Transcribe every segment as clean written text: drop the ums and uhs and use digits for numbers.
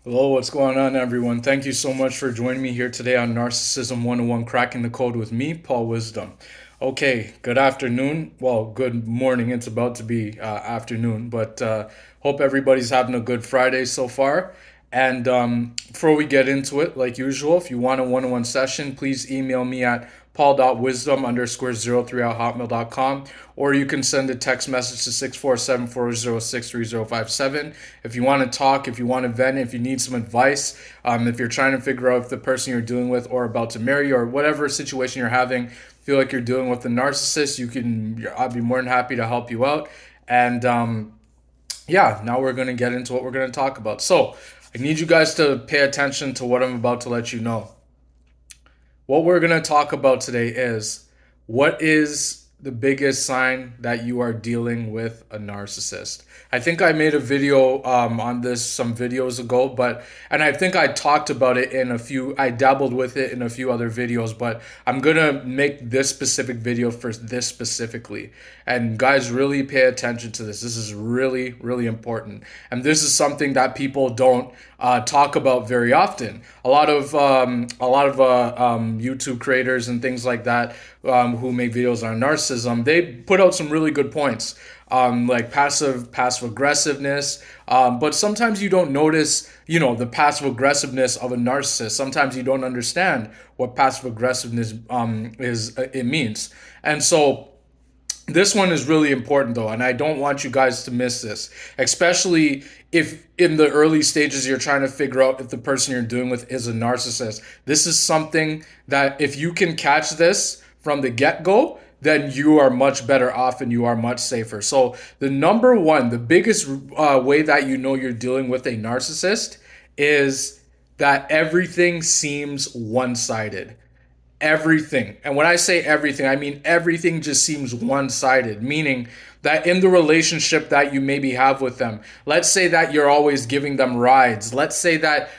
Hello, what's going on, everyone? Thank you so much for joining me here today on Narcissism 101 Cracking the Code with me, Paul Wisdom. Okay, good afternoon. Well, good morning. It's about to be afternoon, but hope everybody's having a good Friday so far. And before we get into it, like usual, if you want a one-on-one session, please email me at paul.wisdom_03 at hotmail.com, or you can send a text message to 647-406-3057. If you want to talk, if you want to vent, if you need some advice, if you're trying to figure out if the person you're dealing with or about to marry or whatever situation you're having, feel like you're dealing with a narcissist, I'll be more than happy to help you out. And yeah, now we're going to get into what we're going to talk about. So I need you guys to pay attention to what I'm about to let you know. What we're going to talk about today is what is the biggest sign that you are dealing with a narcissist. I think I made a video on this some videos ago, and I think I talked about it I dabbled with it in a few other videos, but I'm gonna make this specific video for this specifically. And guys, really pay attention to this. This is really, really important. And this is something that people don't talk about very often. A lot of YouTube creators and things like that who make videos on narcissism, they put out some really good points, like passive aggressiveness. But sometimes you don't notice, the passive aggressiveness of a narcissist. Sometimes you don't understand what passive aggressiveness it means, and so. This one is really important though, and I don't want you guys to miss this, especially if in the early stages you're trying to figure out if the person you're dealing with is a narcissist. This is something that if you can catch this from the get-go, then you are much better off and you are much safer. So the number one, the biggest way that you know you're dealing with a narcissist is that everything seems one-sided. Everything. And when I say everything, I mean everything just seems one sided, meaning that in the relationship that you maybe have with them, let's say that you're always giving them rides. Let's say that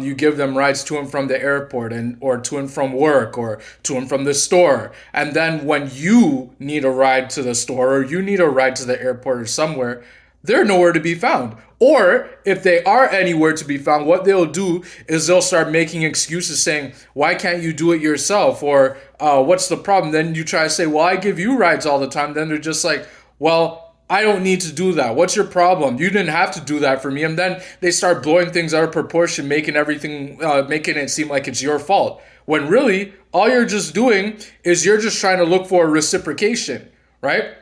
you give them rides to and from the airport or to and from work or to and from the store. And then when you need a ride to the store or you need a ride to the airport or somewhere, they're nowhere to be found. Or if they are anywhere to be found, what they'll do is they'll start making excuses saying, why can't you do it yourself? Or what's the problem? Then you try to say, well, I give you rides all the time. Then they're just like, well, I don't need to do that. What's your problem? You didn't have to do that for me. And then they start blowing things out of proportion, making it seem like it's your fault. When really, all you're just doing is you're just trying to look for reciprocation, right?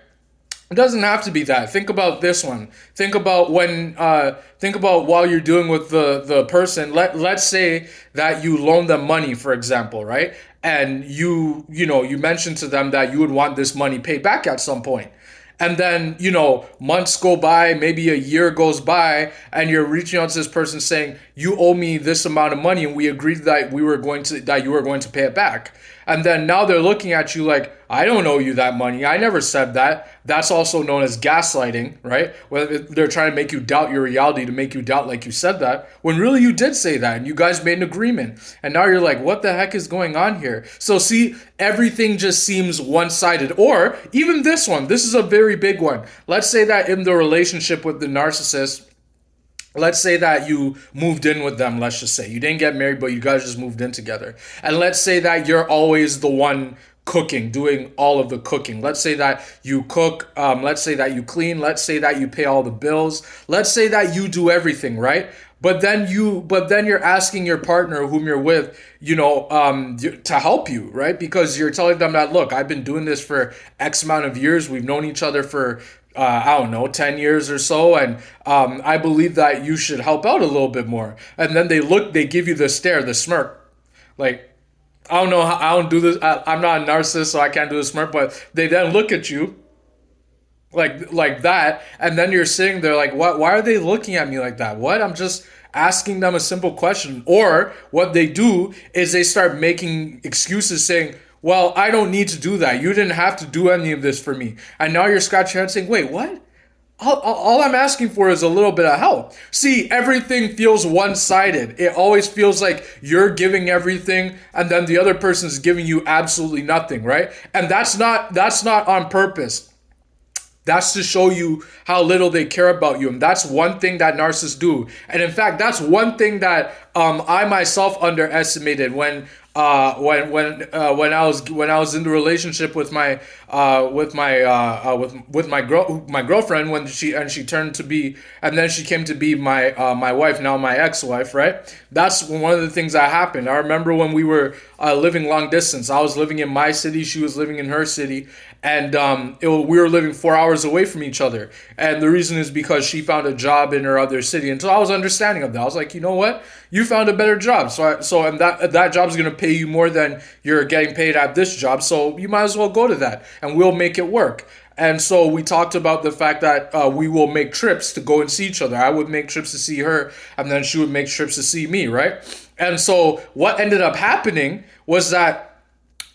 It doesn't have to be that. Think about this one. Think about while you're dealing with the person. Let's say that you loan them money, for example, right? And you mentioned to them that you would want this money paid back at some point. And then, months go by, maybe a year goes by, and you're reaching out to this person saying, you owe me this amount of money, and we agreed that you were going to pay it back. And then now they're looking at you like, I don't owe you that money. I never said that. That's also known as gaslighting, right? Where they're trying to make you doubt your reality, to make you doubt like you said that, when really you did say that and you guys made an agreement. And now you're like, what the heck is going on here? So see, everything just seems one-sided. Or even this one, this is a very big one. Let's say that in the relationship with the narcissist, let's say that you moved in with them, let's just say. You didn't get married, but you guys just moved in together. And let's say that you're always the one cooking, doing all of the cooking. Let's say that you cook, let's say that you clean, let's say that you pay all the bills, let's say that you do everything, right? But then you're asking your partner whom you're with, to help you, right? Because you're telling them that, look, I've been doing this for X amount of years. We've known each other for I don't know, 10 years or so. And I believe that you should help out a little bit more. And then they give you the stare, the smirk. Like, I don't know how, I don't do this. I'm not a narcissist, so I can't do the smirk, but they then look at you like that. And then you're sitting there like, what? Why are they looking at me like that? What? I'm just asking them a simple question. Or what they do is they start making excuses saying, well, I don't need to do that. You didn't have to do any of this for me. And now you're scratching your head saying, wait, what? All I'm asking for is a little bit of help. See, everything feels one-sided. It always feels like you're giving everything and then the other person's giving you absolutely nothing, right? And that's not on purpose. That's to show you how little they care about you. And that's one thing that narcissists do. And in fact, that's one thing that I myself underestimated when I was in the relationship with my girlfriend, when she turned to be, and then she came to be my wife, now my ex-wife, right? That's one of the things that happened. I remember when we were living long distance. I was living in my city, she was living in her city, and we were living 4 hours away from each other. And the reason is because she found a job in her other city, and so I was understanding of that. I was like, you know what, you found a better job, and that job's gonna pay you more than you're getting paid at this job, so you might as well go to that, and we'll make it work. And so we talked about the fact that we will make trips to go and see each other. I would make trips to see her, and then she would make trips to see me, right? And so what ended up happening was that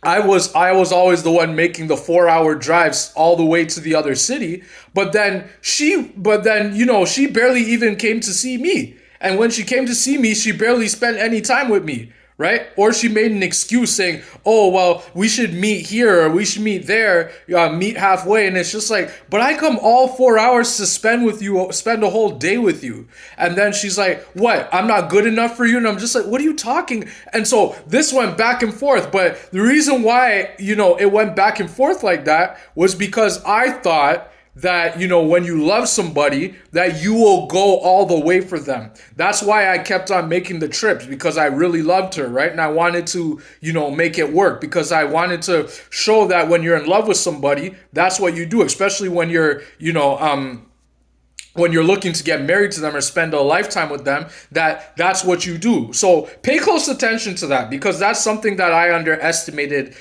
I was always the one making the 4 hour drives all the way to the other city, but then she barely even came to see me. And when she came to see me, she barely spent any time with me, right? Or she made an excuse saying, oh, well, we should meet here, or we should meet there, meet halfway. And it's just like, but I come all 4 hours to spend with you, spend a whole day with you. And then she's like, what? I'm not good enough for you? And I'm just like, what are you talking? And so this went back and forth. But the reason why, it went back and forth like that was because I thought that, when you love somebody, that you will go all the way for them. That's why I kept on making the trips, because I really loved her, right? And I wanted to, make it work, because I wanted to show that when you're in love with somebody, that's what you do, especially when you're, when you're looking to get married to them or spend a lifetime with them, that's what you do. So pay close attention to that, because that's something that I underestimated,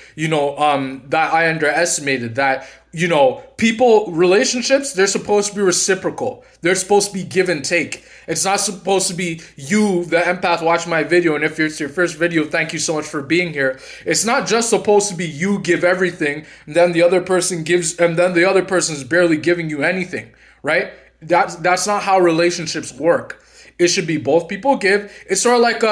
that relationships, they're supposed to be reciprocal. They're supposed to be give and take. It's not supposed to be you, the empath, watch my video, and if it's your first video, thank you so much for being here. It's not just supposed to be you give everything, and then the other person gives, and then the other person is barely giving you anything, right? That's not how relationships work. It should be both people give. It's sort of like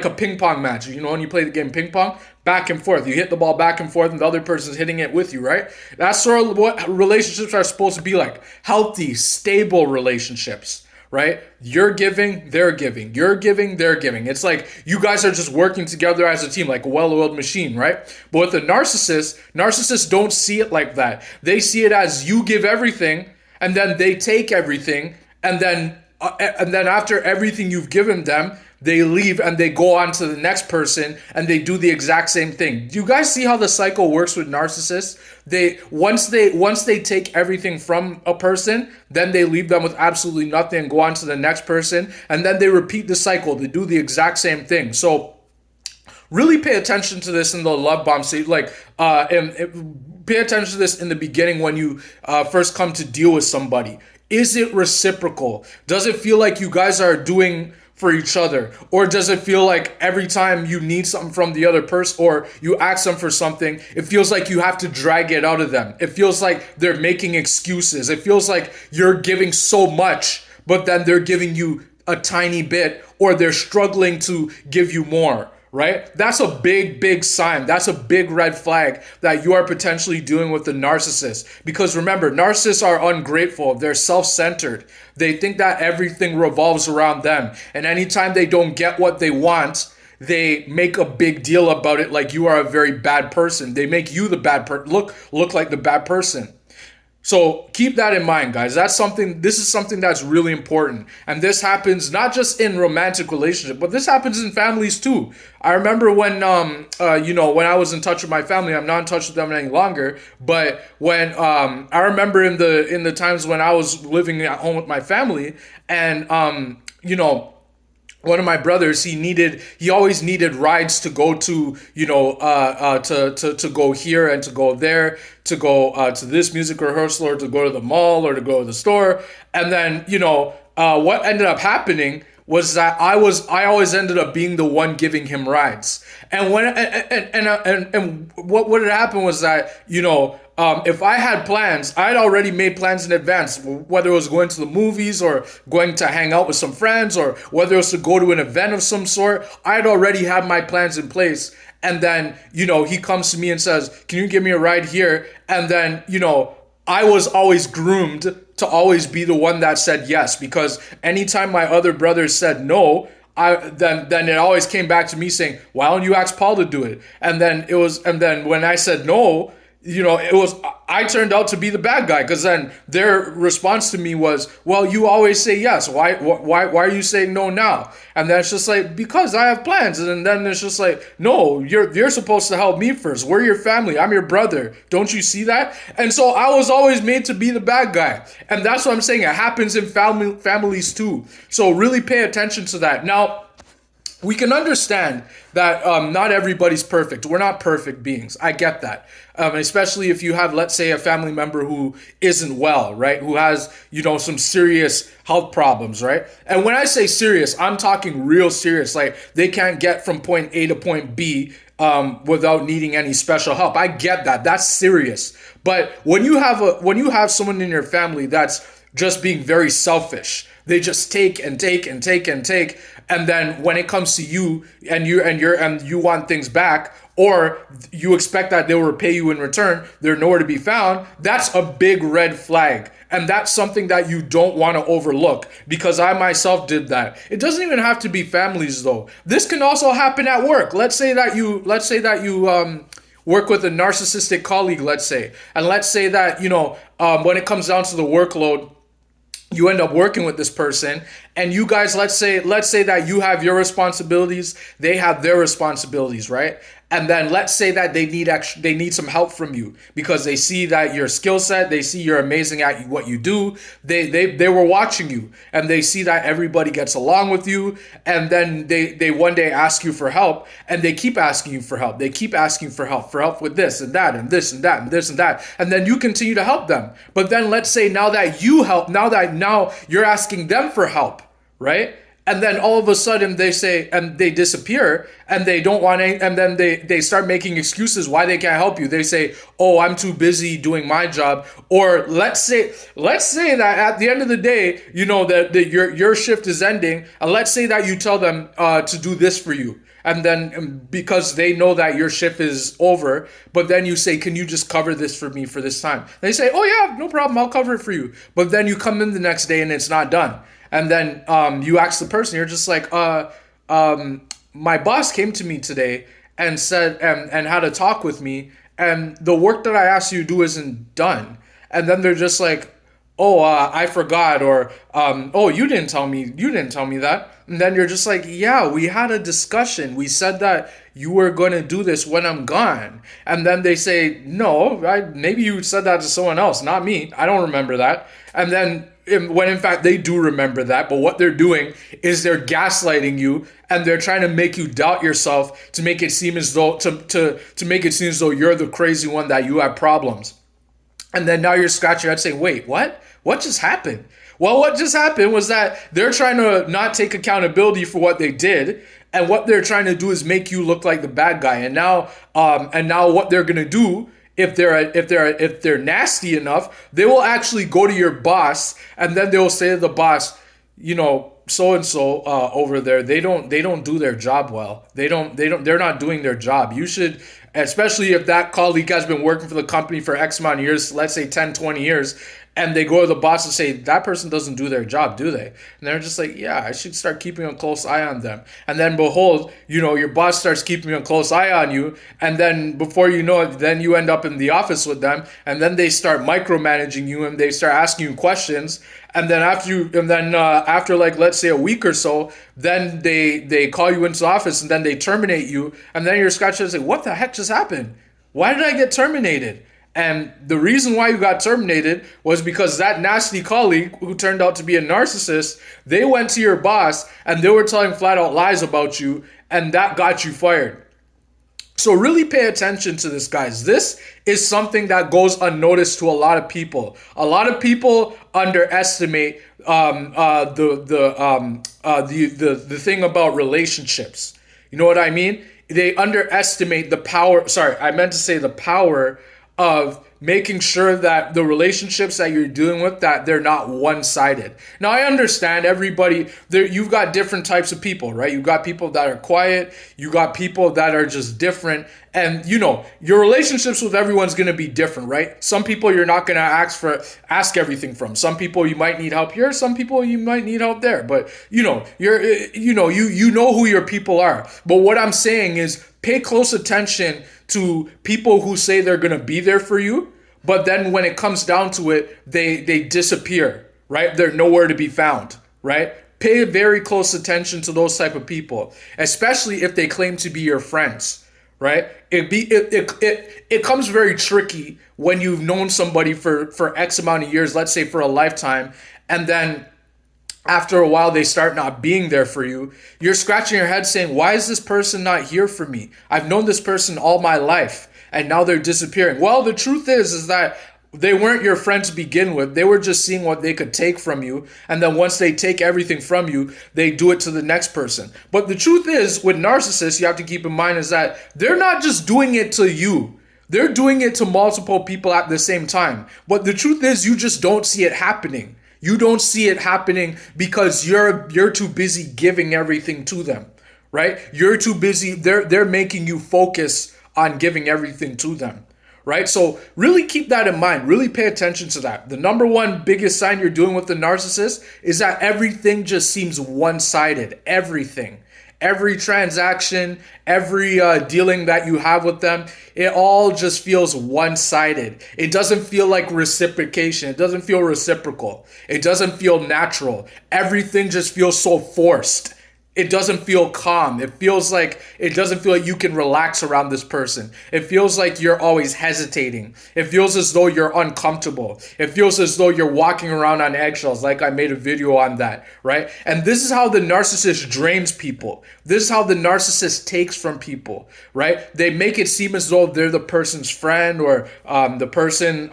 a ping pong match. When you play the game ping pong, back and forth. You hit the ball back and forth, and the other person's hitting it with you, right? That's sort of what relationships are supposed to be like. Healthy, stable relationships, right? You're giving, they're giving. You're giving, they're giving. It's like you guys are just working together as a team, like a well-oiled machine, right? But with a narcissists don't see it like that. They see it as you give everything, and then they take everything, and then after everything you've given them, they leave and they go on to the next person and they do the exact same thing. Do you guys see how the cycle works with narcissists? Once they take everything from a person, then they leave them with absolutely nothing and go on to the next person, and then they repeat the cycle. They do the exact same thing. So really pay attention to this in the love bomb stage, and pay attention to this in the beginning when you first come to deal with somebody. Is it reciprocal? Does it feel like you guys are doing for each other? Or does it feel like every time you need something from the other person, or you ask them for something, it feels like you have to drag it out of them? It feels like they're making excuses. It feels like you're giving so much, but then they're giving you a tiny bit, or they're struggling to give you more, right? That's a big, big sign. That's a big red flag that you are potentially dealing with a narcissist. Because remember, narcissists are ungrateful. They're self-centered. They think that everything revolves around them. And anytime they don't get what they want, they make a big deal about it, like you are a very bad person. They make you the bad person, look like the bad person. So keep that in mind, guys. This is something that's really important. And this happens not just in romantic relationships, but this happens in families too. I remember when when I was in touch with my family. I'm not in touch with them any longer, but when I remember in the times when I was living at home with my family, and one of my brothers, he always needed rides to go to, to go here and to go there, to go to this music rehearsal, or to go to the mall, or to go to the store. And then, what ended up happening was that I always ended up being the one giving him rides. And what had happened was that, if I had plans, I'd already made plans in advance, whether it was going to the movies or going to hang out with some friends, or whether it was to go to an event of some sort. I'd already had my plans in place. and then, he comes to me and says, can you give me a ride here? And then, I was always groomed to always be the one that said yes, because anytime my other brothers said no, then it always came back to me saying, why don't you ask Paul to do it? And then when I said no, I turned out to be the bad guy, because then their response to me was, well, you always say yes. Why are you saying no now? And then it's just like, because I have plans. And then it's just like, no, you're supposed to help me first. We're your family. I'm your brother. Don't you see that? And so I was always made to be the bad guy. And that's what I'm saying. It happens in families too. So really pay attention to that. Now, we can understand that not everybody's perfect. We're not perfect beings. I get that. Especially if you have, let's say, a family member who isn't well, right? Who has, some serious health problems, right? And when I say serious, I'm talking real serious. Like, they can't get from point A to point B without needing any special help. I get that. That's serious. But when you have someone in your family that's just being very selfish, they just take and take and take and take, and then when it comes to you and you want things back, or you expect that they will repay you in return, they're nowhere to be found. That's a big red flag. And that's something that you don't want to overlook, because I myself did that. It doesn't even have to be families though. This can also happen at work. Let's say that you work with a narcissistic colleague, let's say. And let's say that, when it comes down to the workload, you end up working with this person, and you guys, let's say that you have your responsibilities, they have their responsibilities, right? And then let's say that they need some help from you, because they see that your skill set, they see you're amazing at what you do. They were watching you, and they see that everybody gets along with you, and then they one day ask you for help, and they keep asking you for help. They keep asking for help with this and that and this and that and this and that, and then you continue to help them. But then let's say now that you help, now you're asking them for help, right? And then all of a sudden they say, and they disappear, and they don't want any, and then they start making excuses why they can't help you. They say, oh, I'm too busy doing my job. Or let's say that at the end of the day, that your shift is ending, and let's say that you tell them to do this for you. And then because they know that your shift is over, but then you say, can you just cover this for me for this time? They say, oh yeah, no problem, I'll cover it for you. But then you come in the next day and it's not done. And then you ask the person, you're just like, my boss came to me today and said, and had a talk with me, and the work that I asked you to do isn't done. And then they're just like, oh, I forgot, or, oh, you didn't tell me that. And then you're just like, yeah, we had a discussion. We said that you were going to do this when I'm gone. And then they say, no, maybe you said that to someone else, not me. I don't remember that. And then when in fact they do remember that, but what they're doing is they're gaslighting you, and they're trying to make you doubt yourself, to make it seem as though to make it seem as though you're the crazy one, that you have problems. And then now you're scratching your head saying, wait, what just happened? Well, what just happened was that they're trying to not take accountability for what they did, and what they're trying to do is make you look like the bad guy. And now what they're gonna do, if they're nasty enough, they will actually go to your boss, and then they'll say to the boss, so and so over there, they don't do their job well. They're not doing their job. You should, especially if that colleague has been working for the company for X amount of years, let's say 10, 20 years, and they go to the boss and say, that person doesn't do their job, do they? And they're just like, yeah, I should start keeping a close eye on them. And then behold, your boss starts keeping a close eye on you. And then before you know it, then you end up in the office with them. And then they start micromanaging you, and they start asking you questions. And then after like, let's say a week or so, then they call you into the office, and then they terminate you. And then you're scratching and say, what the heck just happened? Why did I get terminated? And the reason why you got terminated was because that nasty colleague, who turned out to be a narcissist, they went to your boss and they were telling flat out lies about you, and that got you fired. So really pay attention to this, guys. This is something that goes unnoticed to a lot of people. A lot of people underestimate the thing about relationships. You know what I mean? They underestimate the power. Sorry, I meant to say the power of making sure that the relationships that you're dealing with, that they're not one-sided. Now, I understand everybody there. You've got different types of people, right? You've got people that are quiet. You got people that are just different. And your relationships with everyone's going to be different, right? Some people you're not going to ask everything from. Some people you might need help here. Some people you might need help there. But you know who your people are. But what I'm saying is, pay close attention to people who say they're going to be there for you, but then when it comes down to it, they disappear, right? They're nowhere to be found, right? Pay very close attention to those type of people, especially if they claim to be your friends, right? It comes very tricky when you've known somebody for X amount of years, let's say for a lifetime, and then after a while they start not being there for you. You're scratching your head saying, why is this person not here for me? I've known this person all my life and now they're disappearing. Well, the truth is that they weren't your friend to begin with. They were just seeing what they could take from you. And then once they take everything from you, they do it to the next person. But the truth is, with narcissists, you have to keep in mind is that they're not just doing it to you. They're doing it to multiple people at the same time. But the truth is, you just don't see it happening. You don't see it happening because you're too busy giving everything to them, right? You're too busy. They're making you focus on giving everything to them, right? So really keep that in mind. Really pay attention to that. The number one biggest sign you're dealing with the narcissist is that everything just seems one-sided. Everything. Every transaction, every dealing that you have with them, it all just feels one-sided. It doesn't feel like reciprocation. It doesn't feel reciprocal. It doesn't feel natural. Everything just feels so forced. It doesn't feel calm. It doesn't feel like you can relax around this person. It feels like you're always hesitating. It feels as though you're uncomfortable. It feels as though you're walking around on eggshells, like I made a video on that, right? And this is how the narcissist drains people. This is how the narcissist takes from people, right? They make it seem as though they're the person's friend or the person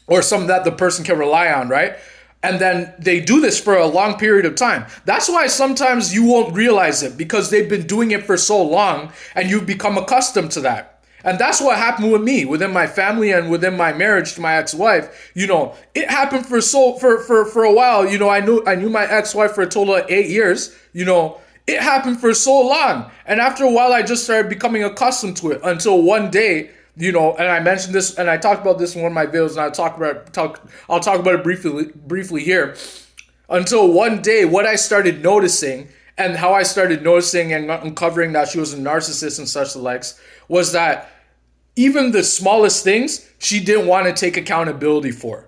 or something that the person can rely on, right? And then they do this for a long period of time. That's why sometimes you won't realize it, because they've been doing it for so long and you've become accustomed to that. And that's what happened with me within my family and within my marriage to my ex-wife. It happened for a while. I knew my ex-wife for a total of 8 years. It happened for so long. And after a while, I just started becoming accustomed to it until one day, and I mentioned this and I talked about this in one of my videos, and I'll talk about it briefly here. Until one day, what I started noticing and how I started noticing and uncovering that she was a narcissist and such the likes was that even the smallest things she didn't want to take accountability for.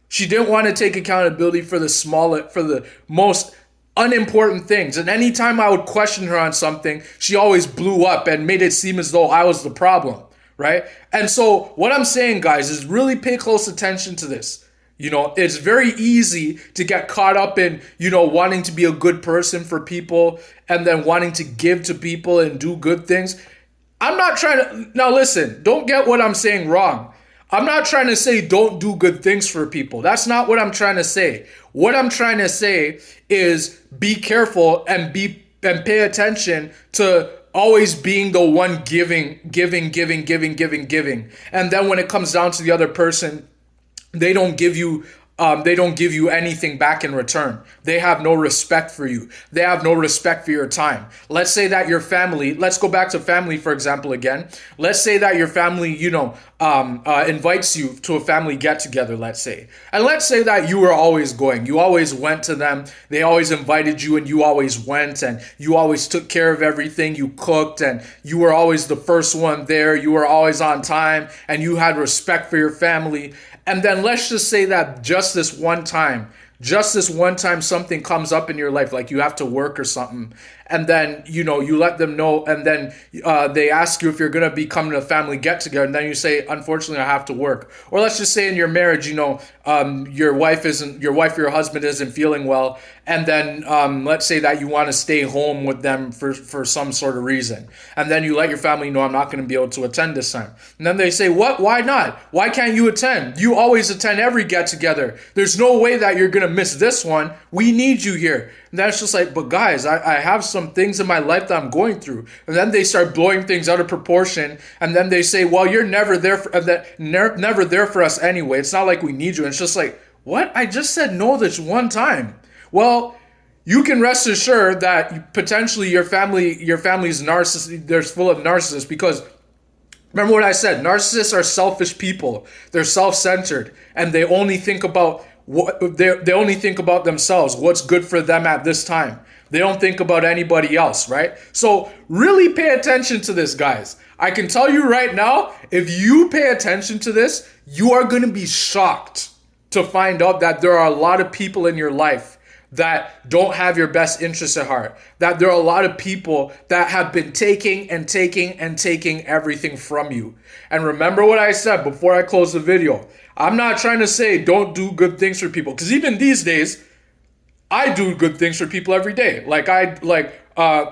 She didn't want to take accountability for the most unimportant things. And anytime I would question her on something, she always blew up and made it seem as though I was the problem. Right? And so what I'm saying, guys, is really pay close attention to this. It's very easy to get caught up in, wanting to be a good person for people and then wanting to give to people and do good things. I'm not trying to, now listen, don't get what I'm saying wrong. I'm not trying to say don't do good things for people. That's not what I'm trying to say. What I'm trying to say is be careful and pay attention to always being the one giving. And then when it comes down to the other person, they don't give you anything back in return. They have no respect for you. They have no respect for your time. Let's say that your family, let's go back to family, for example, again. Let's say that your family, invites you to a family get together, let's say. And let's say that you were always going. You always went to them. They always invited you and you always went, and you always took care of everything. You cooked and you were always the first one there. You were always on time and you had respect for your family. And then let's just say that just this one time something comes up in your life, like you have to work or something, and then you let them know, and then they ask you if you're gonna be coming to a family get together, and then you say, unfortunately I have to work. Or let's just say in your marriage, your wife or your husband isn't feeling well, and then let's say that you want to stay home with them for some sort of reason, and then you let your family know, I'm not going to be able to attend this time. And then they say, what? Why not? Why can't you attend? You always attend every get together. There's no way that you're going to miss this one. We need you here. And that's just like, but guys, I have some things in my life that I'm going through. And then they start blowing things out of proportion. And then they say, well, you're never there never there for us anyway. It's not like we need you. And it's just like, what? I just said no this one time. Well, you can rest assured that potentially your family's narcissist. They're full of narcissists, because remember what I said. Narcissists are selfish people. They're self-centered, and they only think about they only think about themselves. What's good for them at this time. They don't think about anybody else, right? So really pay attention to this, guys. I can tell you right now, if you pay attention to this, you are going to be shocked to find out that there are a lot of people in your life that don't have your best interests at heart. That there are a lot of people that have been taking and taking and taking everything from you. And remember what I said before I close the video. I'm not trying to say don't do good things for people, because even these days, I do good things for people every day.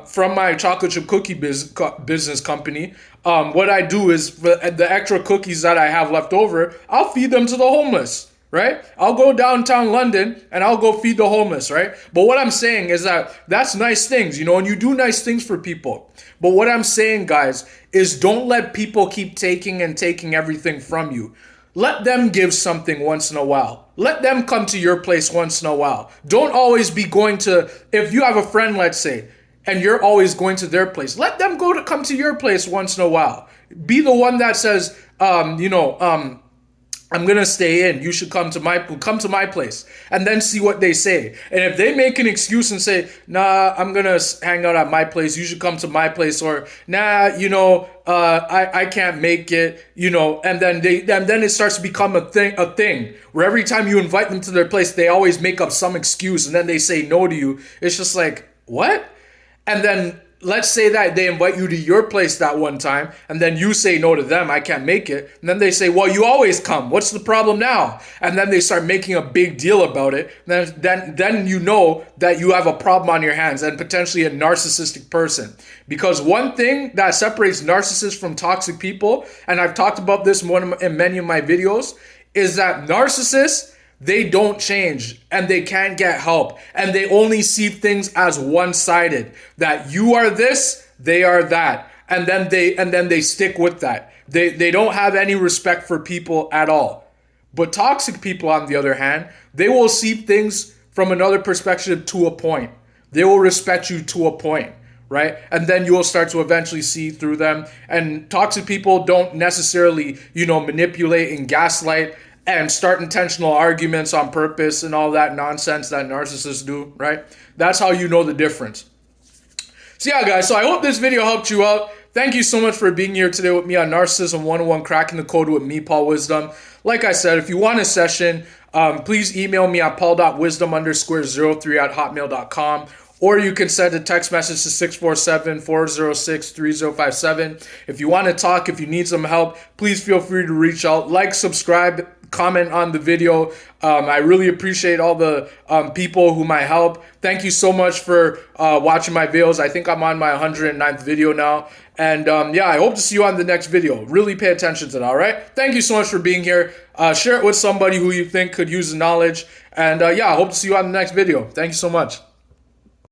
From my chocolate chip cookie business company, what I do is the extra cookies that I have left over, I'll feed them to the homeless. Right? I'll go downtown London and I'll go feed the homeless, right? But what I'm saying is that's nice things, and you do nice things for people. But what I'm saying, guys, is don't let people keep taking and taking everything from you. Let them give something once in a while. Let them come to your place once in a while. Don't always be going to, if you have a friend, let's say, and you're always going to their place, let them come to your place once in a while. Be the one that says, I'm gonna stay in. You should come to my place, and then see what they say. And if they make an excuse and say, "Nah, I'm gonna hang out at my place. You should come to my place," or "Nah, I can't make it," and then it starts to become a thing where every time you invite them to their place, they always make up some excuse, and then they say no to you. It's just like, what? And then let's say that they invite you to your place that one time, and then you say no to them, I can't make it. And then they say, well, you always come. What's the problem now? And then they start making a big deal about it. Then you know that you have a problem on your hands, and potentially a narcissistic person. Because one thing that separates narcissists from toxic people, and I've talked about this in many of my videos, is that narcissists, they don't change, and they can't get help, and they only see things as one-sided, that you are this, they are that, and then they stick with that. They don't have any respect for people at all. But toxic people, on the other hand, they will see things from another perspective to a point. They will respect you to a point, right? And then you will start to eventually see through them. And toxic people don't necessarily, manipulate and gaslight and start intentional arguments on purpose and all that nonsense that narcissists do, right? That's how you know the difference. So yeah, guys, so I hope this video helped you out. Thank you so much for being here today with me on Narcissism 101, Cracking the Code with me, Paul Wisdom. Like I said, if you want a session, please email me at paul.wisdom_03@hotmail.com. Or you can send a text message to 647-406-3057. If you want to talk, if you need some help, please feel free to reach out. Like, subscribe, comment on the video. I really appreciate all the people whom I help. Thank you so much for watching my videos. I think I'm on my 109th video now. And I hope to see you on the next video. Really pay attention to that, all right? Thank you so much for being here. Share it with somebody who you think could use the knowledge. And I hope to see you on the next video. Thank you so much.